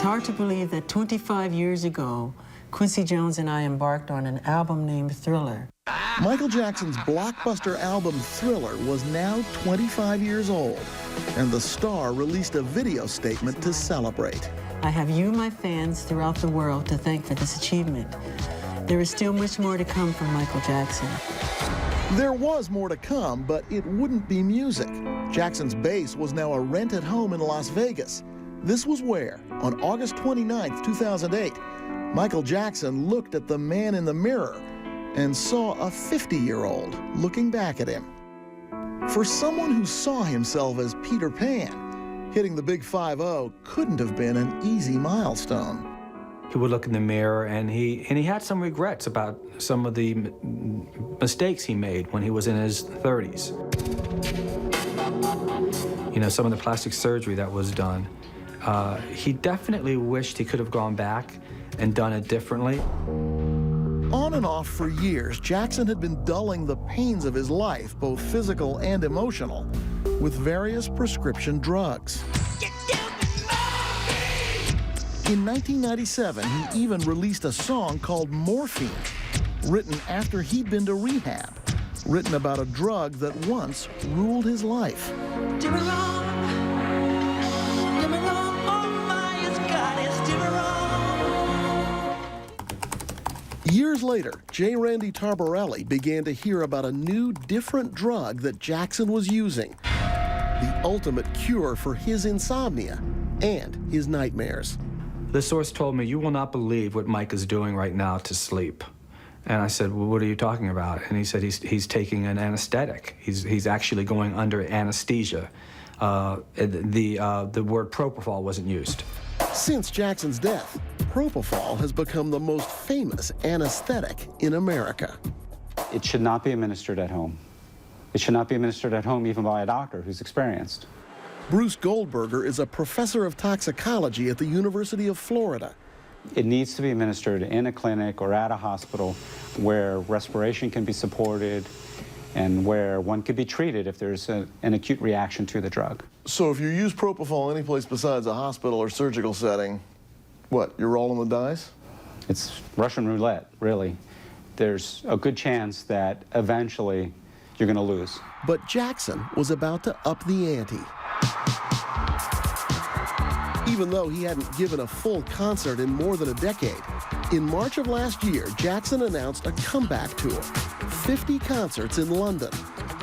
hard to believe that 25 years ago, Quincy Jones and I embarked on an album named Thriller. Michael Jackson's blockbuster album Thriller was now 25 years old, and the star released a video statement to celebrate. I have you, my fans, throughout the world to thank for this achievement. There is still much more to come from Michael Jackson. There was more to come, but it wouldn't be music. Jackson's base was now a rented home in Las Vegas. This was where, on August 29, 2008, Michael Jackson looked at the man in the mirror and saw a 50-year-old looking back at him. For someone who saw himself as Peter Pan, hitting the big 5-0 couldn't have been an easy milestone. He would look in the mirror, and he had some regrets about some of the mistakes he made when he was in his 30s. You know, some of the plastic surgery that was done. He definitely wished he could have gone back and done it differently. On and off for years, Jackson had been dulling the pains of his life, both physical and emotional, with various prescription drugs. In 1997, he even released a song called Morphine, written after he'd been to rehab, written about a drug that once ruled his life. Years later, J. Randy Tarbarelli began to hear about a new, different drug that Jackson was using, the ultimate cure for his insomnia and his nightmares. The source told me, "You will not believe what Mike is doing right now to sleep." And I said, "Well, what are you talking about?" And he said he's taking an anesthetic. He's actually going under anesthesia. The word propofol wasn't used. Since Jackson's death, propofol has become the most famous anesthetic in America. It should not be administered at home. It should not be administered at home even by a doctor who's experienced. Bruce Goldberger is a professor of toxicology at the University of Florida. It needs to be administered in a clinic or at a hospital where respiration can be supported and where one could be treated if there's an acute reaction to the drug. So if you use propofol any place besides a hospital or surgical setting, what, you're rolling the dice? It's Russian roulette, really. There's a good chance that eventually you're going to lose. But Jackson was about to up the ante. Even though he hadn't given a full concert in more than a decade, in March of last year, Jackson announced a comeback tour, 50 concerts in London,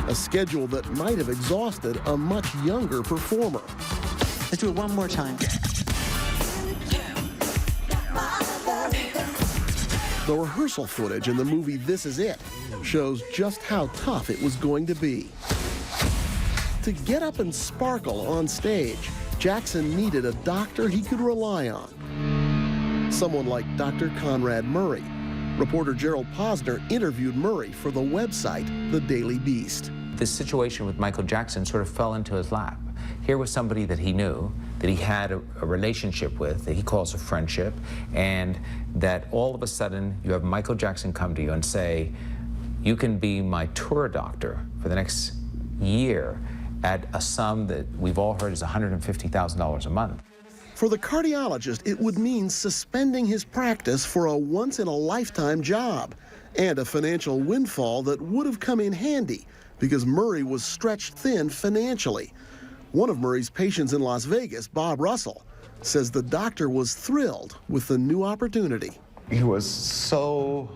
a schedule that might have exhausted a much younger performer. Let's do it one more time. The rehearsal footage in the movie This Is It shows just how tough it was going to be. To get up and sparkle on stage, Jackson needed a doctor he could rely on. Someone like Dr. Conrad Murray. Reporter Gerald Posner interviewed Murray for the website The Daily Beast. This situation with Michael Jackson sort of fell into his lap. Here was somebody that he knew, that he had a relationship with, that he calls a friendship, and that all of a sudden you have Michael Jackson come to you and say, "You can be my tour doctor for the next year at a sum that we've all heard is $150,000 a month." For the cardiologist, it would mean suspending his practice for a once-in-a-lifetime job and a financial windfall that would have come in handy because Murray was stretched thin financially. One of Murray's patients in Las Vegas, Bob Russell, says the doctor was thrilled with the new opportunity. He was so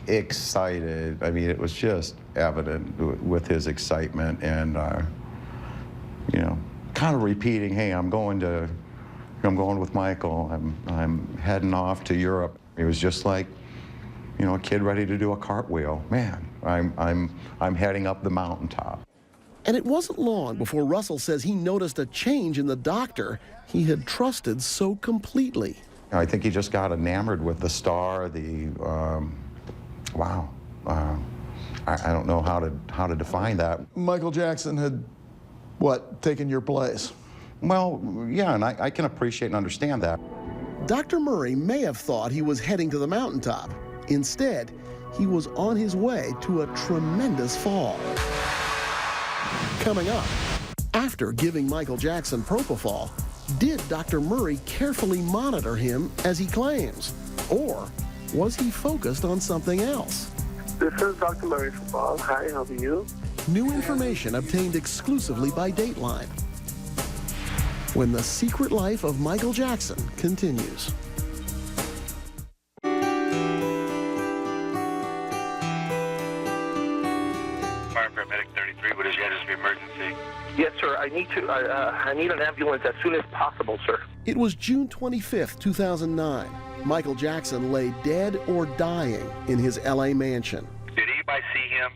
excited. I mean, it was just evident with his excitement and, you know, kind of repeating, "Hey, I'm going with Michael. I'm heading off to Europe." It was just like, you know, a kid ready to do a cartwheel. Man, I'm heading up the mountaintop. And it wasn't long before Russell says he noticed a change in the doctor he had trusted so completely. I think he just got enamored with the star, wow. I don't know how to define that. Michael Jackson had, what, taken your place? Well, yeah, and I can appreciate and understand that. Dr. Murray may have thought he was heading to the mountaintop. Instead, he was on his way to a tremendous fall. Coming up, after giving Michael Jackson propofol, Did Dr. Murray carefully monitor him as he claims? Or was he focused on something else? This is Dr. Murray from Bob. Hi, how are you? New information obtained exclusively by Dateline. When the secret life of Michael Jackson continues. Fire paramedic 33, what is your address of emergency? Yes, sir. I need an ambulance as soon as possible, sir. It was June 25th, 2009. Michael Jackson lay dead or dying in his LA mansion. Did anybody see him?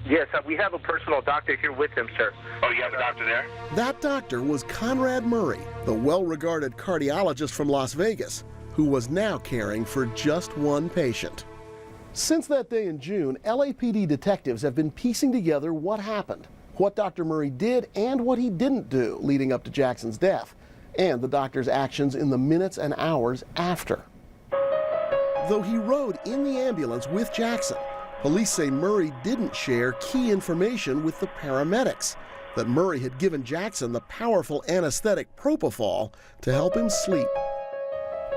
Yes, we have a personal doctor here with him, sir. Oh, you have a doctor there? That doctor was Conrad Murray, the well-regarded cardiologist from Las Vegas, who was now caring for just one patient. Since that day in June, LAPD detectives have been piecing together what happened, what Dr. Murray did and what he didn't do leading up to Jackson's death, and the doctor's actions in the minutes and hours after. Though he rode in the ambulance with Jackson, police say Murray didn't share key information with the paramedics, that Murray had given Jackson the powerful anesthetic propofol to help him sleep.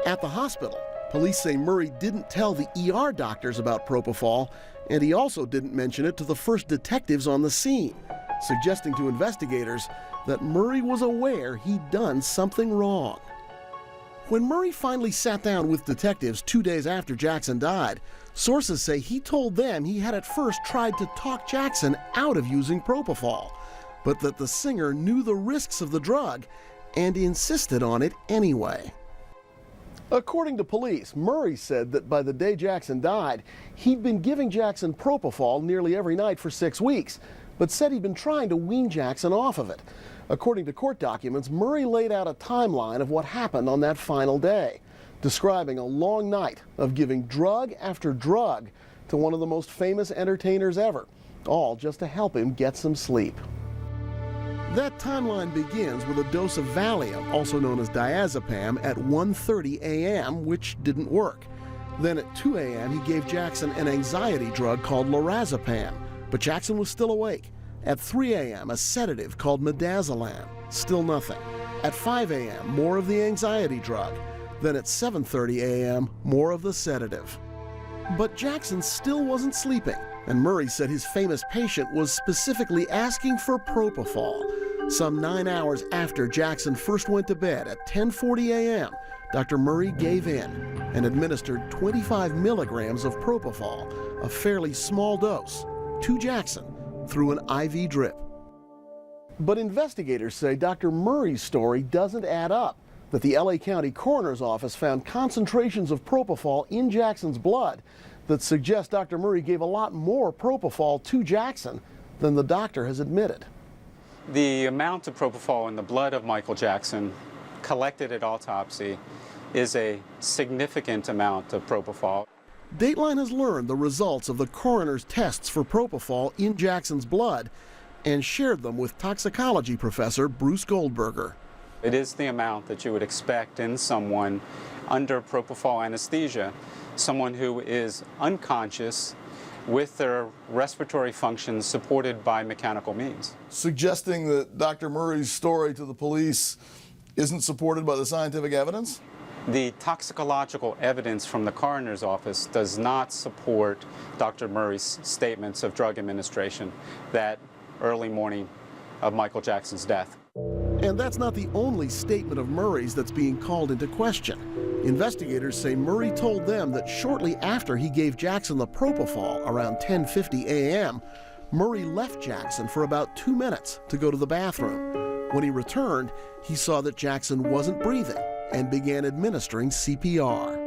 At the hospital, police say Murray didn't tell the ER doctors about propofol, and he also didn't mention it to the first detectives on the scene, suggesting to investigators that Murray was aware he'd done something wrong. When Murray finally sat down with detectives 2 days after Jackson died, sources say he told them he had at first tried to talk Jackson out of using propofol, but that the singer knew the risks of the drug and insisted on it anyway. According to police, Murray said that by the day Jackson died, he'd been giving Jackson propofol nearly every night for 6 weeks, but said he'd been trying to wean Jackson off of it. According to court documents, Murray laid out a timeline of what happened on that final day, describing a long night of giving drug after drug to one of the most famous entertainers ever, all just to help him get some sleep. That timeline begins with a dose of Valium, also known as diazepam, at 1:30 a.m., which didn't work. Then at 2 a.m., he gave Jackson an anxiety drug called lorazepam, but Jackson was still awake. At 3 a.m., a sedative called midazolam, still nothing. At 5 a.m., more of the anxiety drug. Then at 7:30 a.m., more of the sedative. But Jackson still wasn't sleeping, and Murray said his famous patient was specifically asking for propofol. Some 9 hours after Jackson first went to bed at 10:40 a.m., Dr. Murray gave in and administered 25 milligrams of propofol, a fairly small dose, to Jackson through an IV drip. But investigators say Dr. Murray's story doesn't add up, that the LA County Coroner's Office found concentrations of propofol in Jackson's blood that suggest Dr. Murray gave a lot more propofol to Jackson than the doctor has admitted. The amount of propofol in the blood of Michael Jackson collected at autopsy is a significant amount of propofol. Dateline has learned the results of the coroner's tests for propofol in Jackson's blood and shared them with toxicology professor Bruce Goldberger. It is the amount that you would expect in someone under propofol anesthesia, someone who is unconscious with their respiratory functions supported by mechanical means. Suggesting that Dr. Murray's story to the police isn't supported by the scientific evidence? The toxicological evidence from the coroner's office does not support Dr. Murray's statements of drug administration that early morning of Michael Jackson's death. And that's not the only statement of Murray's that's being called into question. Investigators say Murray told them that shortly after he gave Jackson the propofol, around 10:50 a.m., Murray left Jackson for about 2 minutes to go to the bathroom. When he returned, he saw that Jackson wasn't breathing and began administering CPR.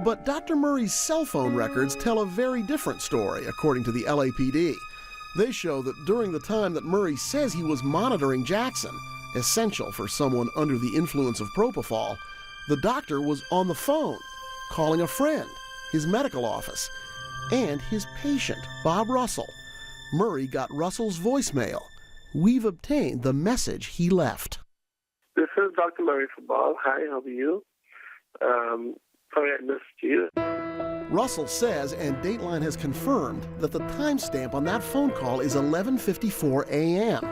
But Dr. Murray's cell phone records tell a very different story, according to the LAPD. They show that during the time that Murray says he was monitoring Jackson, essential for someone under the influence of propofol, the doctor was on the phone, calling a friend, his medical office, and his patient, Bob Russell. Murray got Russell's voicemail. We've obtained the message he left. This is Dr. Murray from Bob. Hi, how are you? Sorry I missed you. Russell says, and Dateline has confirmed, that the timestamp on that phone call is 11:54 a.m.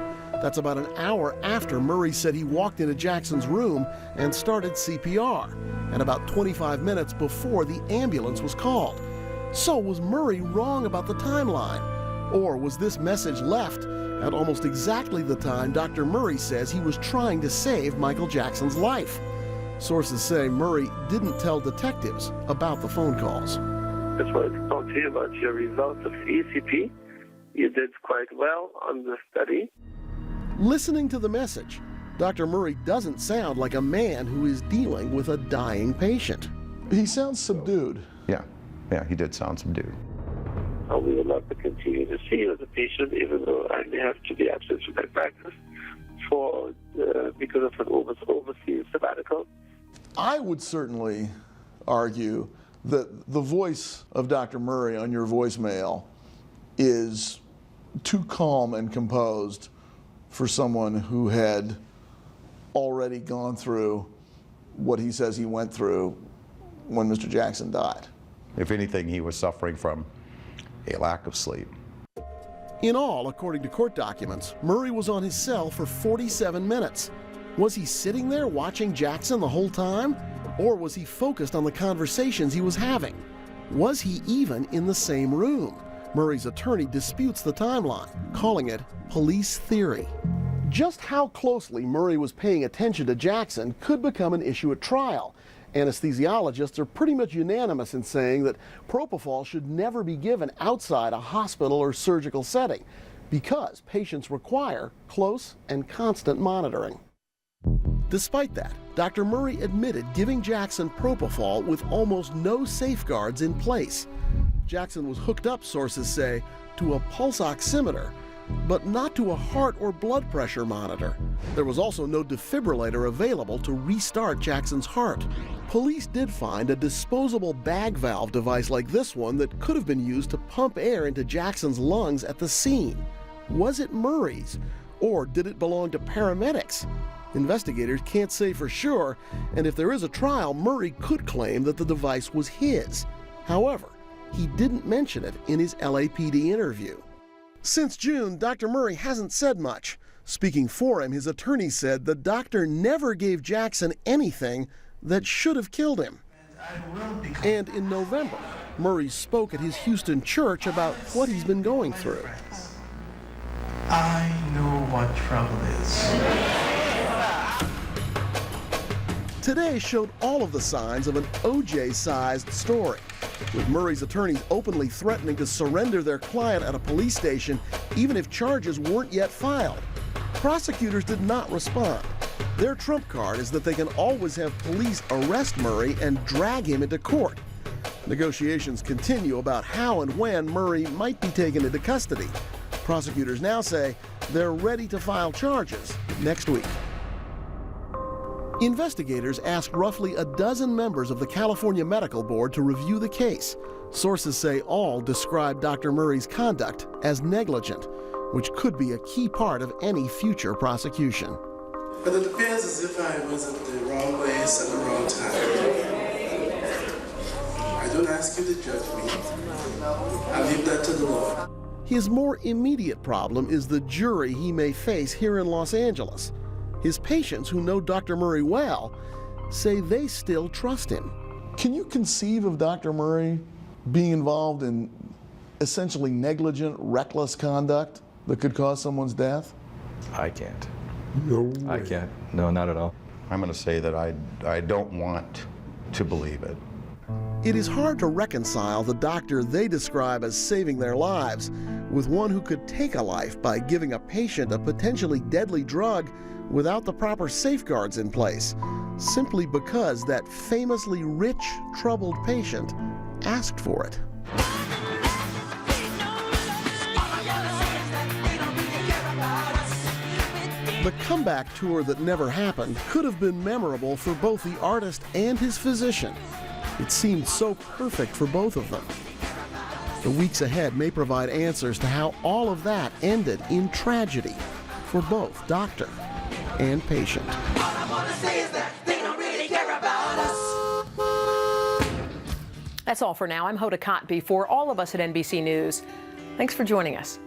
That's about an hour after Murray said he walked into Jackson's room and started CPR, and about 25 minutes before the ambulance was called. So was Murray wrong about the timeline? Or was this message left at almost exactly the time Dr. Murray says he was trying to save Michael Jackson's life? Sources say Murray didn't tell detectives about the phone calls. Just wanted to talk to you about your results of ECP. You did quite well on the study. Listening to the message, Dr. Murray doesn't sound like a man who is dealing with a dying patient. He sounds subdued. Yeah, he did sound subdued. We would love to continue to see you as a patient, even though I may have to be absent from my practice because of an overseas sabbatical. I would certainly argue that the voice of Dr. Murray on your voicemail is too calm and composed for someone who had already gone through what he says he went through when Mr. Jackson died. If anything, he was suffering from a lack of sleep. In all, according to court documents, Murray was on his cell for 47 minutes. Was he sitting there watching Jackson the whole time? Or was he focused on the conversations he was having? Was he even in the same room? Murray's attorney disputes the timeline, calling it police theory. Just how closely Murray was paying attention to Jackson could become an issue at trial. Anesthesiologists are pretty much unanimous in saying that propofol should never be given outside a hospital or surgical setting because patients require close and constant monitoring. Despite that, Dr. Murray admitted giving Jackson propofol with almost no safeguards in place. Jackson was hooked up, sources say, to a pulse oximeter, but not to a heart or blood pressure monitor. There was also no defibrillator available to restart Jackson's heart. Police did find a disposable bag valve device like this one that could have been used to pump air into Jackson's lungs at the scene. Was it Murray's, or did it belong to paramedics? Investigators can't say for sure, and if there is a trial, Murray could claim that the device was his. However, he didn't mention it in his LAPD interview. Since June, Dr. Murray hasn't said much. Speaking for him, his attorney said the doctor never gave Jackson anything that should have killed him. And in November, Murray spoke at his Houston church about what he's been going through. I know what trouble is. Today showed all of the signs of an O.J.-sized story, with Murray's attorneys openly threatening to surrender their client at a police station even if charges weren't yet filed. Prosecutors did not respond. Their trump card is that they can always have police arrest Murray and drag him into court. Negotiations continue about how and when Murray might be taken into custody. Prosecutors now say they're ready to file charges next week. Investigators asked roughly a dozen members of the California Medical Board to review the case. Sources say all describe Dr. Murray's conduct as negligent, which could be a key part of any future prosecution. But it appears as if I was at the wrong place at the wrong time. I don't ask you to judge me. I leave that to the Lord. His more immediate problem is the jury he may face here in Los Angeles. His patients, who know Dr. Murray well, say they still trust him. Can you conceive of Dr. Murray being involved in essentially negligent, reckless conduct that could cause someone's death? I can't. No way. I can't. No, not at all. I'm going to say that I don't want to believe it. It is hard to reconcile the doctor they describe as saving their lives with one who could take a life by giving a patient a potentially deadly drug without the proper safeguards in place, simply because that famously rich, troubled patient asked for it. The comeback tour that never happened could have been memorable for both the artist and his physician. It seemed so perfect for both of them. The weeks ahead may provide answers to how all of that ended in tragedy for both doctor and patient. That's all for now. I'm Hoda Kotb for all of us at NBC News. Thanks for joining us.